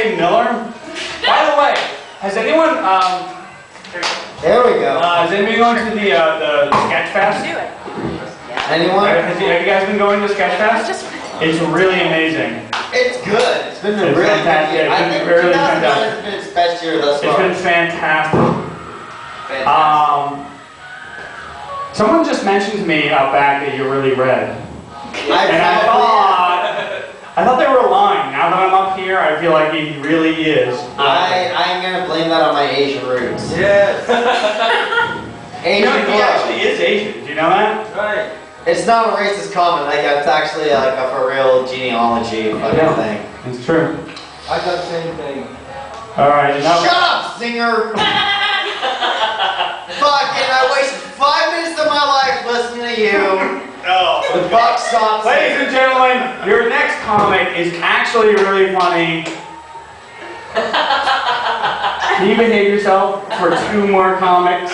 say Miller. By the way, has anyone There we go. has anybody gone to the Sketch Fest? Do it. Anyone? Have you guys been going to Sketch Fest? It's really amazing. It's good. It's been a It's really fantastic. good year. It's I been think really 2009 fantastic. has been its best year thus It's far. been fantastic. Fantastic. Someone just mentioned to me out back that you're really red. And I thought they were lying. Now that I'm up here, I feel like he really is. I'm gonna blame that on my Asian roots. Yes. You know, Asian he blood. actually is Asian. Do you know that? Right. It's not a racist comment. Like it's actually like a for real genealogy fucking thing. It's true. I got the same thing. All right. Now, Shut up, singer! Fucking, I wasted 5 minutes of my life listening to you. oh, The buck stops. Ladies and gentlemen, your next comic is actually really funny. Can you behave yourself for 2 more comics?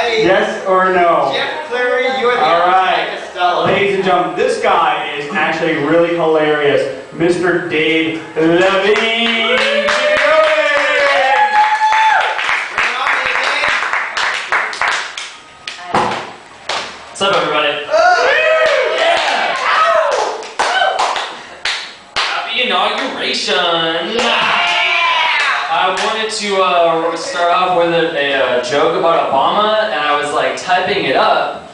Yes or no? Jeff Cleary, you are the All right. Costello. Ladies and gentlemen, this guy is actually really hilarious. Mr. Dave Levine. Keep it going. Bring it on, Dave. What's up, everybody? Yeah! Happy inauguration! I wanted to start off with a joke about Obama, and I was like typing it up,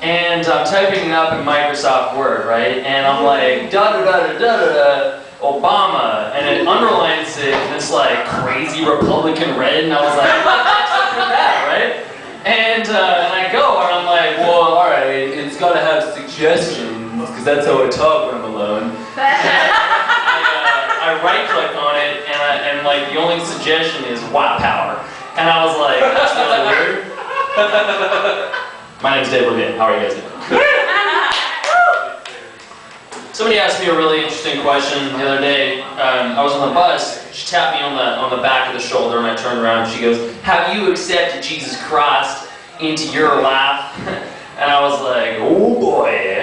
and I'm typing it up in Microsoft Word, right? And I'm like da da da da da da Obama, and it underlines it in this like crazy Republican red, and I was like, what the heck is that, right? And I go, and I'm like, well, all right, it's got to have suggestions, because that's how I talk when I'm alone. I right-click on it, and like the only suggestion is wow power, and I was like, that's really weird. My name's Dave Levine. How are you guys doing? Somebody asked me a really interesting question the other day. I was on the bus. She tapped me on the back of the shoulder, and I turned around. And she goes, "Have you accepted Jesus Christ into your life?" And I was like, "Oh boy,"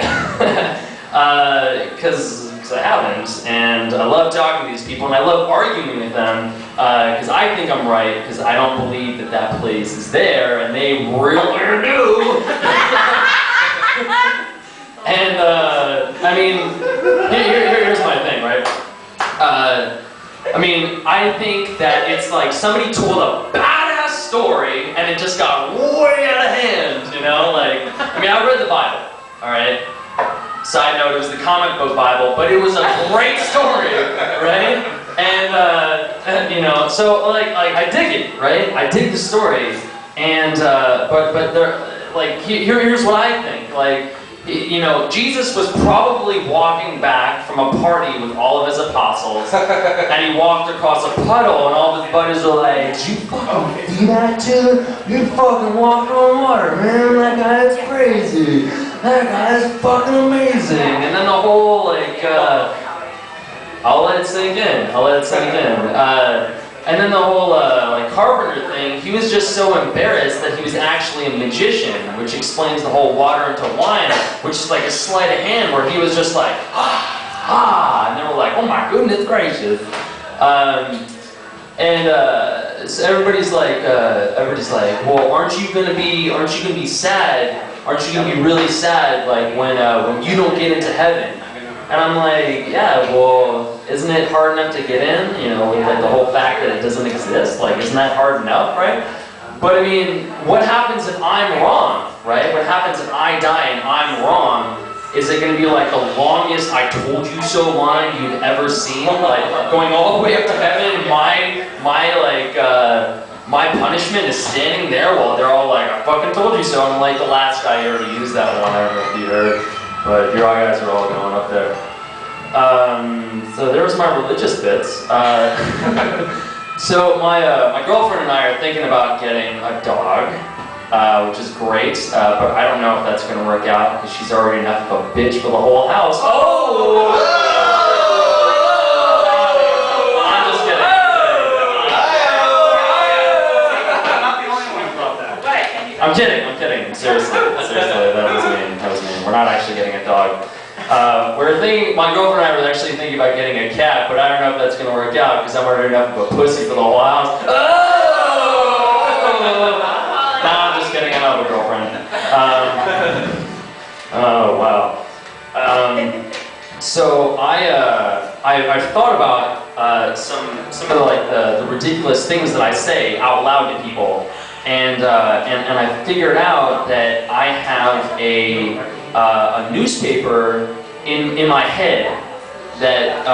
because I haven't, and I love talking to these people, and I love arguing with them, because I think I'm right, because I don't believe that place is there, and they really do. And I mean, here's my thing, right? I mean, I think that it's like somebody told a badass story, and it just got way out of hand, you know? Like, I mean, I read the Bible, all right? Side note, it was the comic book Bible, but it was a great story, right? And you know, so like I dig it, right? I dig the story, and but there, like here's what I think, like, you know, Jesus was probably walking back from a party with all of his apostles, and he walked across a puddle, and all of his buddies are like, "You fucking see that too? You fucking walking on water, man! That guy is crazy. That guy is fucking amazing." And then the whole like, I'll let it sink in. And then the whole like Carpenter thing, he was just so embarrassed that he was actually a magician, which explains the whole water into wine, which is like a sleight of hand where he was just like, and they were like, "Oh my goodness gracious." So everybody's like, well, aren't you gonna be sad? Aren't you gonna be really sad, like when you don't get into heaven? And I'm like, yeah, well, isn't it hard enough to get in? You know, with like the whole fact that it doesn't exist, like, isn't that hard enough, right? But I mean, what happens if I'm wrong, right? What happens if I die and I'm wrong? Is it going to be like the longest "I told you so" line you've ever seen? Like going all the way up to heaven, my punishment is standing there while they're all like, "I fucking told you so." I'm like the last guy who ever used that one. I don't know if you heard, but you guys are all going up there. So there's my religious bits. So my girlfriend and I are thinking about getting a dog. Which is great, but I don't know if that's going to work out because she's already enough of a bitch for the whole house. Oh! I'm just kidding. I'm not the only one who thought that. I'm kidding. Seriously, that was mean. We're not actually getting a dog. We're thinking, my girlfriend and I were actually thinking about getting a cat, but I don't know if that's gonna work out because I'm already enough of a pussy for the whole house. Oh! Nah, I'm just kidding. I don't have a girlfriend. Oh wow. So I've thought about some of the ridiculous things that I say out loud to people, and I figured out that I have a newspaper in my head that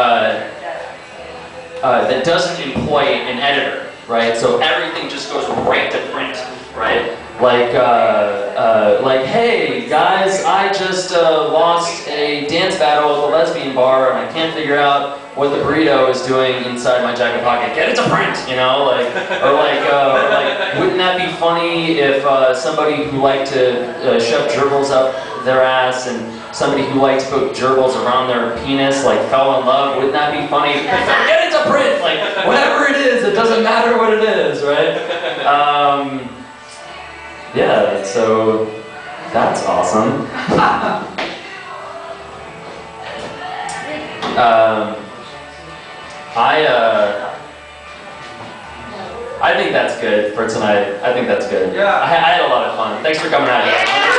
that doesn't employ an editor, right? So everything just goes right to print, right? Like, hey guys, I just lost a dance battle at the lesbian bar and I can't figure out what the burrito is doing inside my jacket pocket. Get it to print, you know, like, or like, wouldn't that be funny if somebody who liked to shove gerbils up their ass and somebody who liked to put gerbils around their penis like fell in love? Wouldn't that be funny? Get it to print, like whatever it is, it doesn't matter what it is, right? Yeah, so that's awesome. I think that's good for tonight. I think that's good. Yeah. I had a lot of fun. Thanks for coming out, guys.